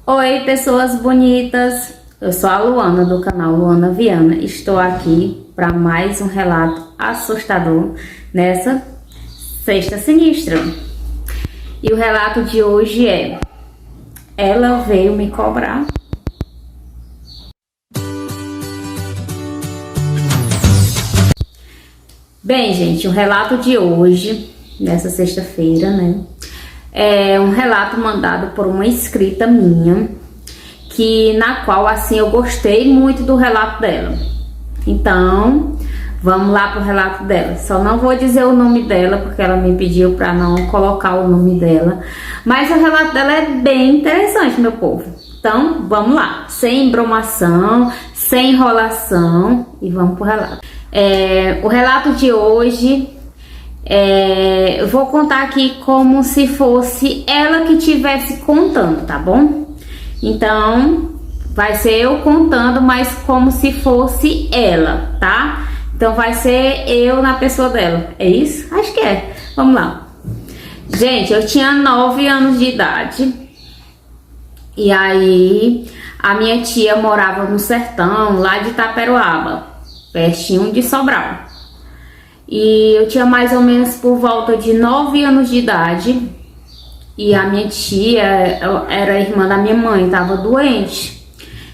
Oi, pessoas bonitas! Eu sou a Luana do canal Luana Viana. Estou aqui para mais um relato assustador nessa sexta sinistra. E o relato de hoje é: ela veio me cobrar. Bem, gente, o relato de hoje, nessa sexta-feira, né? É um relato mandado por uma inscrita minha, na qual assim eu gostei muito do relato dela. Então, vamos lá pro relato dela. Só não vou dizer o nome dela porque ela me pediu para não colocar o nome dela, mas o relato dela é bem interessante, meu povo. Então, vamos lá, sem embromação, sem enrolação, e vamos pro relato. O relato de hoje eu vou contar aqui como se fosse ela que estivesse contando, tá bom? Então, vai ser eu contando, mas como se fosse ela, tá? Então, vai ser eu na pessoa dela. É isso? Acho que é. Vamos lá. Gente, eu tinha 9 anos de idade. E aí, a minha tia morava no sertão, lá de Itaperoaba, pertinho de Sobral. E eu tinha mais ou menos por volta de 9 anos de idade. E a minha tia era irmã da minha mãe, estava doente.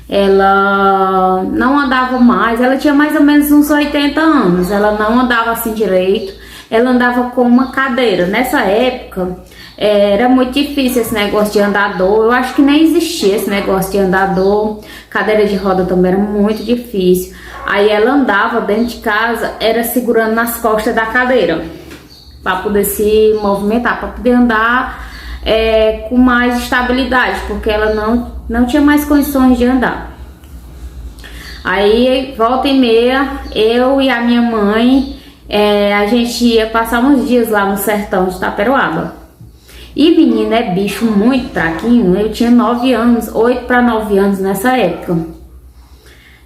Ela não andava mais, ela tinha mais ou menos uns 80 anos. Ela não andava assim direito, ela andava com uma cadeira. Nessa época era muito difícil esse negócio de andador. Eu acho que nem existia esse negócio de andador. Cadeira de roda também era muito difícil. Aí ela andava dentro de casa, era segurando nas costas da cadeira, para poder se movimentar, para poder andar com mais estabilidade, porque ela não tinha mais condições de andar. Aí, volta e meia, eu e a minha mãe, a gente ia passar uns dias lá no sertão de Itaperoaba. E menina, é bicho muito traquinho. Eu tinha 9 anos, 8 para 9 anos nessa época.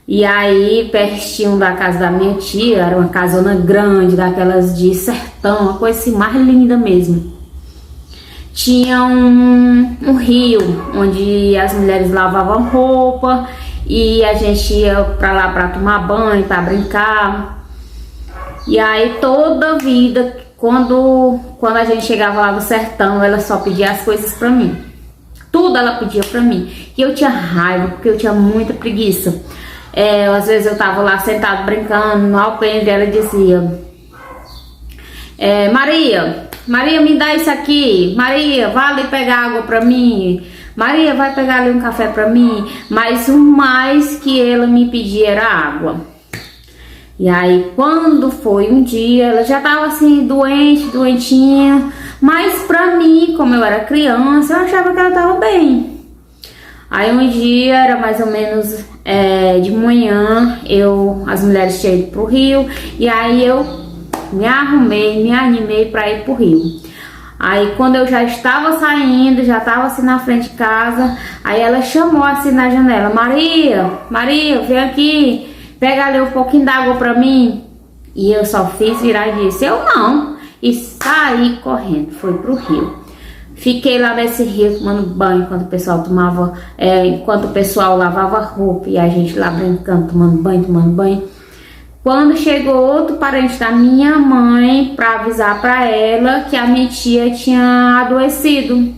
E aí, pertinho da casa da minha tia, era uma casona grande, daquelas de sertão, uma coisa assim, mais linda mesmo. Tinha um rio, onde as mulheres lavavam roupa, e a gente ia pra lá pra tomar banho, pra brincar. E aí, toda vida, quando a gente chegava lá no sertão, ela só pedia as coisas pra mim. Tudo ela pedia pra mim. E eu tinha raiva, porque eu tinha muita preguiça. Às vezes eu tava lá sentado brincando, no alpendre, ela dizia: Maria, me dá isso aqui. Maria, vai ali pegar água pra mim. Maria, vai pegar ali um café pra mim. Mas o mais que ela me pedia era água. E aí, quando foi um dia, ela já tava assim, doentinha. Mas pra mim, como eu era criança, eu achava que ela tava bem. Aí um dia, era mais ou menos de manhã, as mulheres tinham ido pro rio, e aí eu me arrumei, me animei para ir pro rio. Aí quando eu já estava saindo, já estava assim na frente de casa, aí ela chamou assim na janela: Maria, vem aqui, pega ali um pouquinho d'água para mim. E eu só fiz virar e disse: eu não, e saí correndo, fui pro rio. Fiquei lá nesse rio tomando banho enquanto o pessoal enquanto o pessoal lavava roupa, e a gente lá brincando, tomando banho. Quando chegou outro parente da minha mãe para avisar para ela que a minha tia tinha adoecido,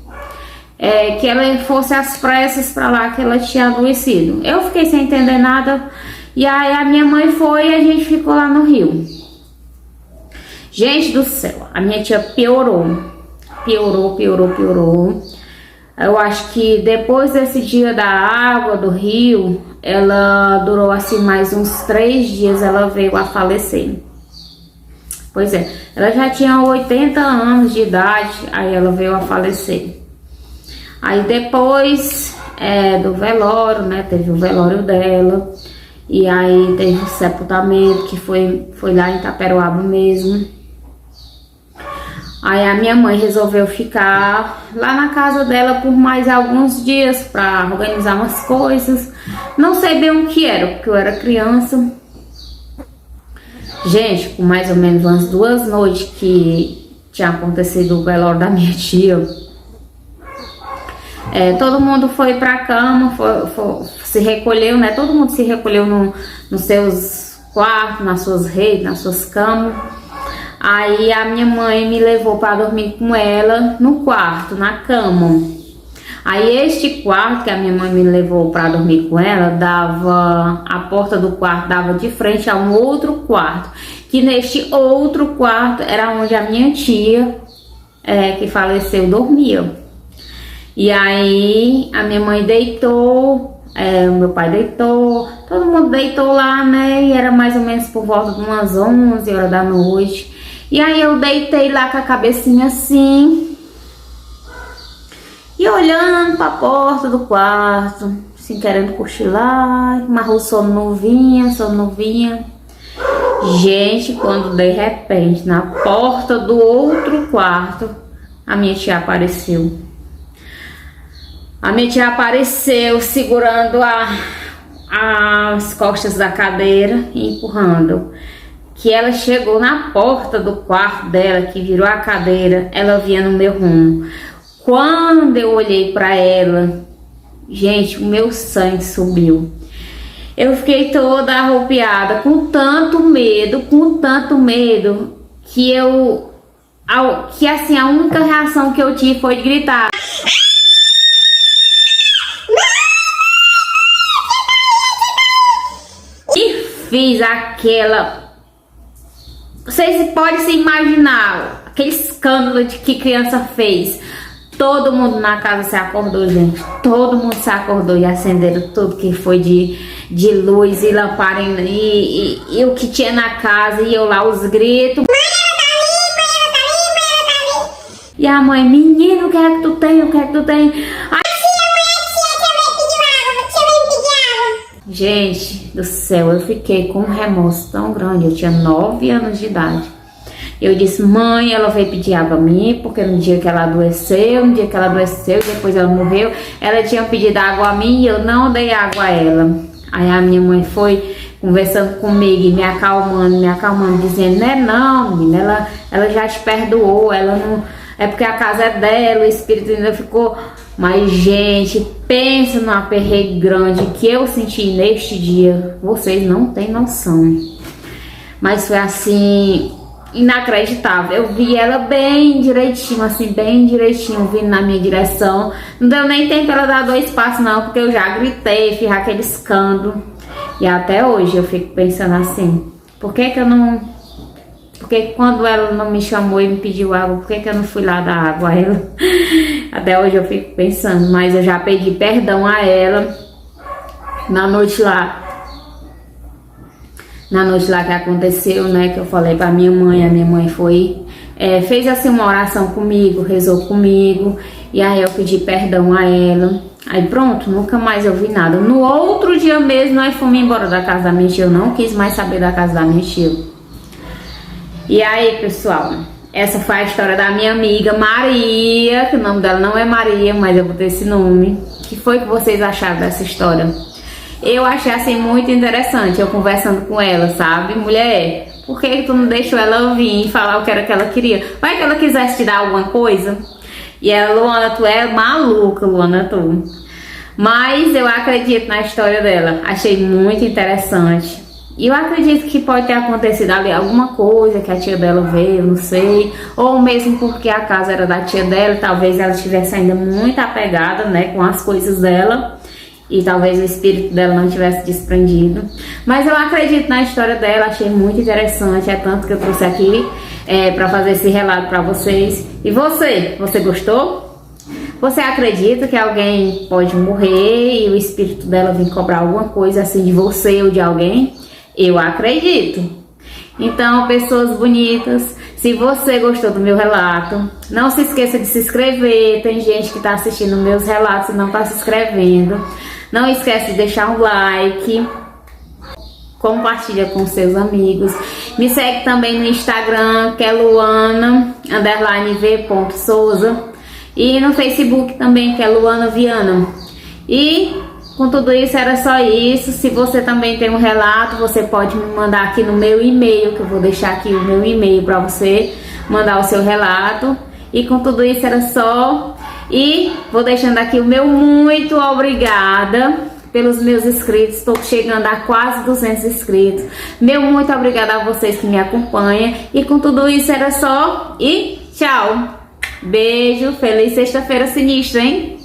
que ela fosse às pressas para lá, que ela tinha adoecido. Eu fiquei sem entender nada, e aí a minha mãe foi e a gente ficou lá no rio. Gente do céu, a minha tia piorou. Eu acho que depois desse dia da água do rio, ela durou assim mais uns 3 dias, ela veio a falecer. Pois é, ela já tinha 80 anos de idade, aí ela veio a falecer. Aí depois do velório, né, teve o velório dela, e aí teve o sepultamento, que foi lá em Itaperoaba mesmo. Aí a minha mãe resolveu ficar lá na casa dela por mais alguns dias para organizar umas coisas. Não sei bem o que era, porque eu era criança. Gente, com mais ou menos umas 2 noites que tinha acontecido o velório da minha tia, Todo mundo foi pra cama, se recolheu, né? Todo mundo se recolheu nos seus quartos, nas suas redes, nas suas camas. Aí a minha mãe me levou para dormir com ela no quarto, na cama. Aí este quarto que a minha mãe me levou para dormir com ela, a porta do quarto dava de frente a um outro quarto. Que neste outro quarto era onde a minha tia, que faleceu, dormia. E aí a minha mãe deitou, o meu pai deitou, todo mundo deitou lá, né? E era mais ou menos por volta de umas 11 horas da noite. E aí eu deitei lá com a cabecinha assim, e olhando pra porta do quarto, assim, querendo cochilar, mas o sono não vinha. Gente, quando de repente, na porta do outro quarto, a minha tia apareceu. A minha tia apareceu segurando as costas da cadeira e empurrando. Que ela chegou na porta do quarto dela, que virou a cadeira, ela vinha no meu rumo. Quando eu olhei para ela, gente, o meu sangue subiu. Eu fiquei toda arrepiada, com tanto medo, que assim, a única reação que eu tive foi de gritar. E fiz aquela... Vocês podem se imaginar aquele escândalo de que criança fez. Todo mundo na casa se acordou, gente. Todo mundo se acordou e acenderam tudo que foi de luz e lamparina e o que tinha na casa. E eu lá, os gritos. Mãe, ela tá ali. E a mãe, menino, o que é que tu tem? Aí, gente do céu, eu fiquei com um remorso tão grande. Eu tinha 9 anos de idade. Eu disse, mãe, ela veio pedir água a mim, porque no dia que ela adoeceu, depois ela morreu, ela tinha pedido água a mim e eu não dei água a ela. Aí a minha mãe foi conversando comigo e me acalmando, dizendo, não, menina, ela já te perdoou, ela não... É porque a casa é dela, o espírito ainda ficou... Mas, gente, pensa no aperreio grande que eu senti neste dia. Vocês não têm noção. Mas foi assim, inacreditável. Eu vi ela bem direitinho, vindo na minha direção. Não deu nem tempo ela dar 2 passos, não, porque eu já gritei, fiz aquele escândalo. E até hoje eu fico pensando assim, por que eu não... Porque quando ela não me chamou e me pediu água, por que eu não fui lá dar água a ela? Até hoje eu fico pensando, mas eu já pedi perdão a ela na noite lá que aconteceu, né? Que eu falei pra minha mãe, a minha mãe fez assim uma oração comigo, rezou comigo, e aí eu pedi perdão a ela. Aí pronto, nunca mais eu vi nada. No outro dia mesmo, nós fomos embora da casa da minha tia, eu não quis mais saber da casa da minha tia. E aí, pessoal, essa foi a história da minha amiga Maria, que o nome dela não é Maria, mas eu vou ter esse nome. O que foi que vocês acharam dessa história? Eu achei assim muito interessante, eu conversando com ela, sabe? Mulher, por que tu não deixou ela vir e falar o que era que ela queria? Vai que ela quisesse te dar alguma coisa? E ela, Luana, tu é maluca, Luana, tu. Mas eu acredito na história dela, achei muito interessante. E eu acredito que pode ter acontecido ali alguma coisa que a tia dela veio, não sei. Ou mesmo porque a casa era da tia dela, talvez ela estivesse ainda muito apegada, né, com as coisas dela. E talvez o espírito dela não tivesse desprendido. Mas eu acredito na história dela, achei muito interessante. É tanto que eu trouxe aqui pra fazer esse relato pra vocês. E você gostou? Você acredita que alguém pode morrer e o espírito dela vir cobrar alguma coisa assim de você ou de alguém? Eu acredito. Então, pessoas bonitas, se você gostou do meu relato, não se esqueça de se inscrever. Tem gente que está assistindo meus relatos e não está se inscrevendo. Não esquece de deixar um like, compartilha com seus amigos. Me segue também no Instagram, que é Luana_v.souza, e no Facebook também, que é Luana Viana. E com tudo isso, era só isso. Se você também tem um relato, você pode me mandar aqui no meu e-mail, que eu vou deixar aqui o meu e-mail para você mandar o seu relato. E com tudo isso era só. E vou deixando aqui o meu muito obrigada pelos meus inscritos. Estou chegando a quase 200 inscritos. Meu muito obrigada a vocês que me acompanham. E com tudo isso era só. E tchau! Beijo, feliz sexta-feira sinistra, hein?